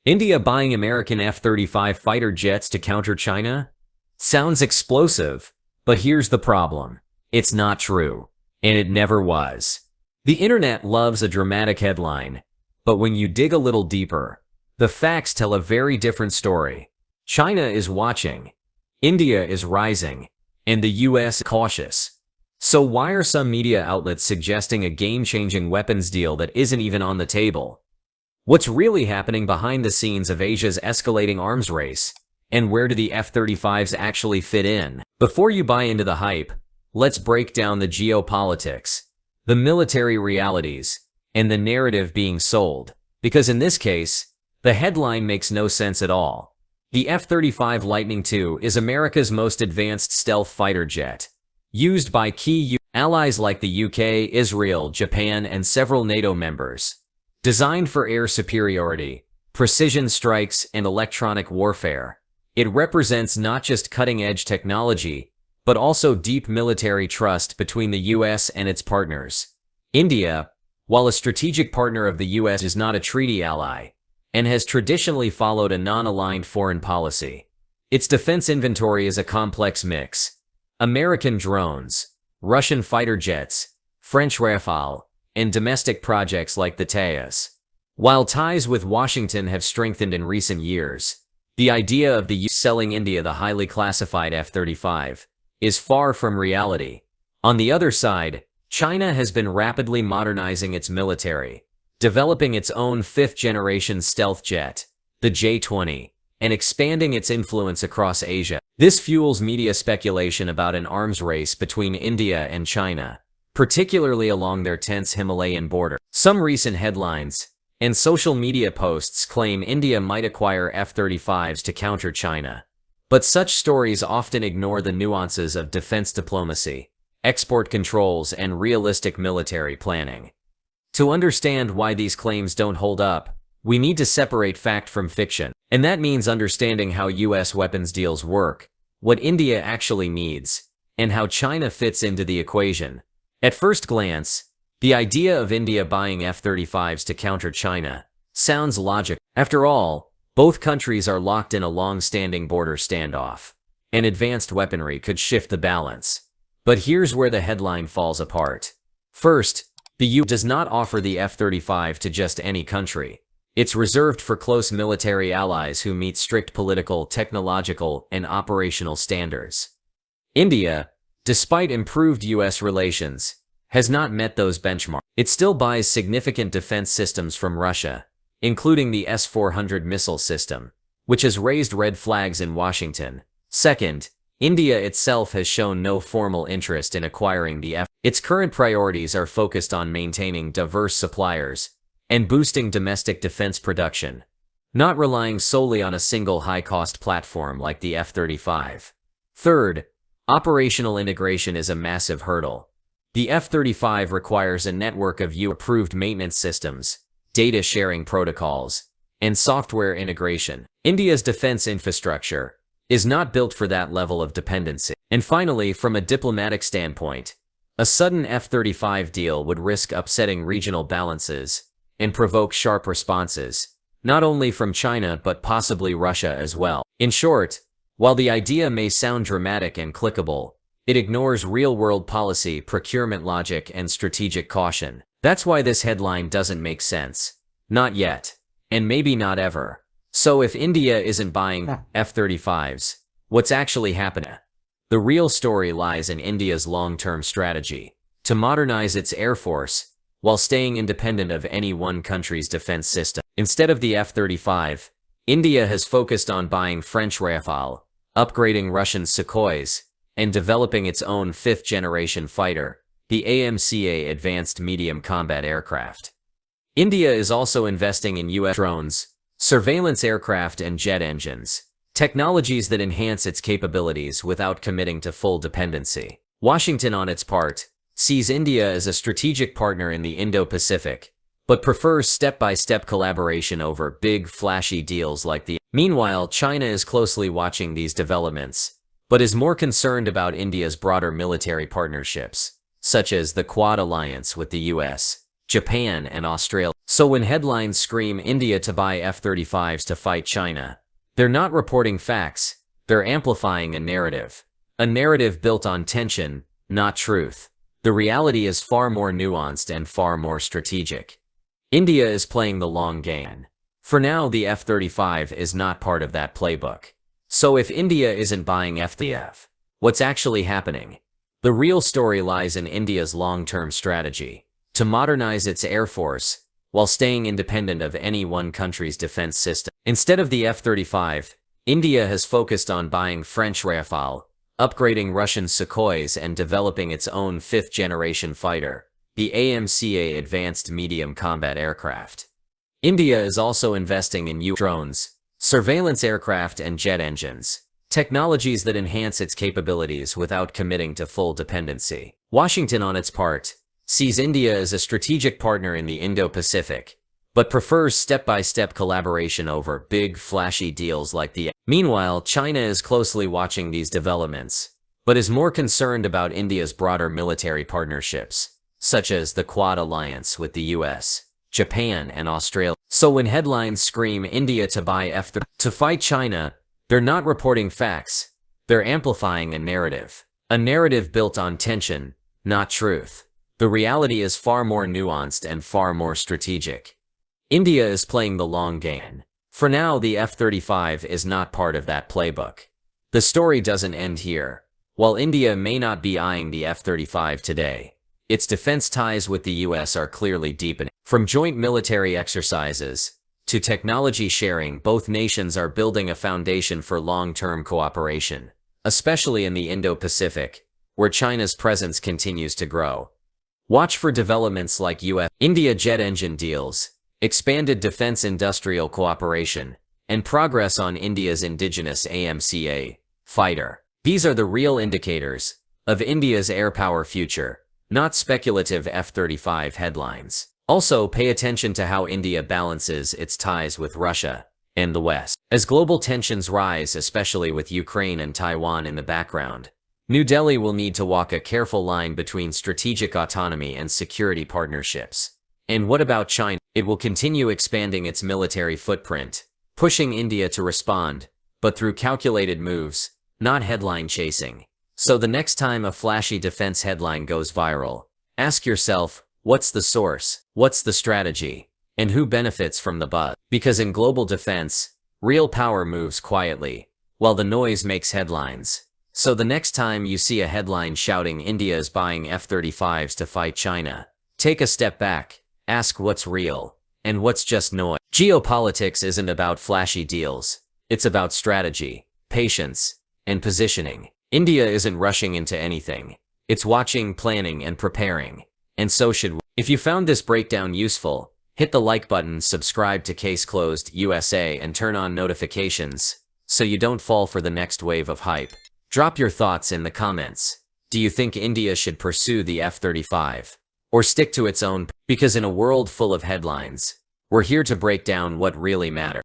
India buying American F-35 fighter jets to counter China? Sounds explosive, but here's the problem. It's not true, and it never was. The internet loves a dramatic headline, but when you dig a little deeper, the facts tell a very different story. China is watching, India is rising, and the US is cautious. So why are some media outlets suggesting a game-changing weapons deal that isn't even on the table? What's really happening behind the scenes of Asia's escalating arms race? And where do the F-35s actually fit in? Before you buy into the hype, let's break down the geopolitics, the military realities, and the narrative being sold. Because in this case, the headline makes no sense at all. The F-35 Lightning II is America's most advanced stealth fighter jet, used by key allies like the UK, Israel, Japan, and several NATO members. Designed for air superiority, precision strikes, and electronic warfare, it represents not just cutting-edge technology, but also deep military trust between the US and its partners. India, while a strategic partner of the US, is not a treaty ally, and has traditionally followed a non-aligned foreign policy. Its defense inventory is a complex mix: American drones, Russian fighter jets, French Rafale, and domestic projects like the Tejas. While ties with Washington have strengthened in recent years, the idea of the US selling India the highly classified F-35 is far from reality. On the other side, China has been rapidly modernizing its military, developing its own fifth-generation stealth jet, the J-20, and expanding its influence across Asia. This fuels media speculation about an arms race between India and China, particularly along their tense Himalayan border. Some recent headlines and social media posts claim India might acquire F-35s to counter China. But such stories often ignore the nuances of defense diplomacy, export controls, and realistic military planning. To understand why these claims don't hold up, we need to separate fact from fiction. And that means understanding how US weapons deals work, what India actually needs, and how China fits into the equation. At first glance, the idea of India buying F-35s to counter China sounds logical. After all, both countries are locked in a long-standing border standoff, and advanced weaponry could shift the balance. But here's where the headline falls apart. First, the US does not offer the F-35 to just any country. It's reserved for close military allies who meet strict political, technological, and operational standards. India, despite improved US relations, has not met those benchmarks. It still buys significant defense systems from Russia, including the S-400 missile system, which has raised red flags in Washington. Second, India itself has shown no formal interest in acquiring the F. Its current priorities are focused on maintaining diverse suppliers and boosting domestic defense production, not relying solely on a single high-cost platform like the F-35. Third, operational integration is a massive hurdle. The F-35 requires a network of EU-approved maintenance systems, data sharing protocols, and software integration. India's defense infrastructure is not built for that level of dependency. And finally, from a diplomatic standpoint, a sudden F-35 deal would risk upsetting regional balances and provoke sharp responses, not only from China but possibly Russia as well. In short, while the idea may sound dramatic and clickable, it ignores real-world policy, procurement logic, and strategic caution. That's why this headline doesn't make sense. Not yet. And maybe not ever. So if India isn't buying F-35s, what's actually happening? The real story lies in India's long-term strategy to modernize its air force while staying independent of any one country's defense system. Instead of the F-35, India has focused on buying French Rafale, upgrading Russian Sukhois, and developing its own fifth-generation fighter, the AMCA Advanced Medium Combat Aircraft. India is also investing in US drones, surveillance aircraft, and jet engines, technologies that enhance its capabilities without committing to full dependency. Washington, on its part, sees India as a strategic partner in the Indo-Pacific, but prefers step-by-step collaboration over big, flashy deals like the. Meanwhile, China is closely watching these developments, but is more concerned about India's broader military partnerships, such as the Quad alliance with the US, Japan, and Australia. So when headlines scream India to buy F-35s to fight China, they're not reporting facts, they're amplifying a narrative. A narrative built on tension, not truth. The reality is far more nuanced and far more strategic. India is playing the long game. For now, the F-35 is not part of that playbook. So if India isn't buying F-35, what's actually happening? The real story lies in India's long-term strategy to modernize its air force while staying independent of any one country's defense system. Instead of the F-35, India has focused on buying French Rafale, upgrading Russian Sukhois, and developing its own fifth-generation fighter, the AMCA Advanced Medium Combat Aircraft. India is also investing in drones, surveillance aircraft, and jet engines, technologies that enhance its capabilities without committing to full dependency. Washington, on its part, sees India as a strategic partner in the Indo-Pacific, but prefers step-by-step collaboration over big, flashy deals like the. Meanwhile, China is closely watching these developments, but is more concerned about India's broader military partnerships, such as the Quad alliance with the US, Japan, and Australia. So when headlines scream India to buy F-35 to fight China, they're not reporting facts, they're amplifying a narrative built on tension, not truth. The reality is far more nuanced and far more strategic. India is playing the long game. For now, the F-35 is not part of that playbook. The story doesn't end here. While India may not be eyeing the F-35 today, its defense ties with the US are clearly deepening. From joint military exercises to technology sharing, both nations are building a foundation for long-term cooperation, especially in the Indo-Pacific, where China's presence continues to grow. Watch for developments like US-India jet engine deals, expanded defense industrial cooperation, and progress on India's indigenous AMCA fighter. These are the real indicators of India's air power future, not speculative F-35 headlines. Also, pay attention to how India balances its ties with Russia and the West. As global tensions rise, especially with Ukraine and Taiwan in the background, New Delhi will need to walk a careful line between strategic autonomy and security partnerships. And what about China? It will continue expanding its military footprint, pushing India to respond, but through calculated moves, not headline chasing. So the next time a flashy defense headline goes viral, ask yourself, what's the source, what's the strategy, and who benefits from the buzz? Because in global defense, real power moves quietly, while the noise makes headlines. So the next time you see a headline shouting India is buying F-35s to fight China, take a step back, ask what's real, and what's just noise. Geopolitics isn't about flashy deals, it's about strategy, patience, and positioning. India isn't rushing into anything, it's watching, planning, and preparing. And so should we. If you found this breakdown useful, hit the like button, subscribe to Case Closed USA, and turn on notifications so you don't fall for the next wave of hype. Drop your thoughts in the comments. Do you think India should pursue the F-35 or stick to its own? Because in a world full of headlines, we're here to break down what really matters.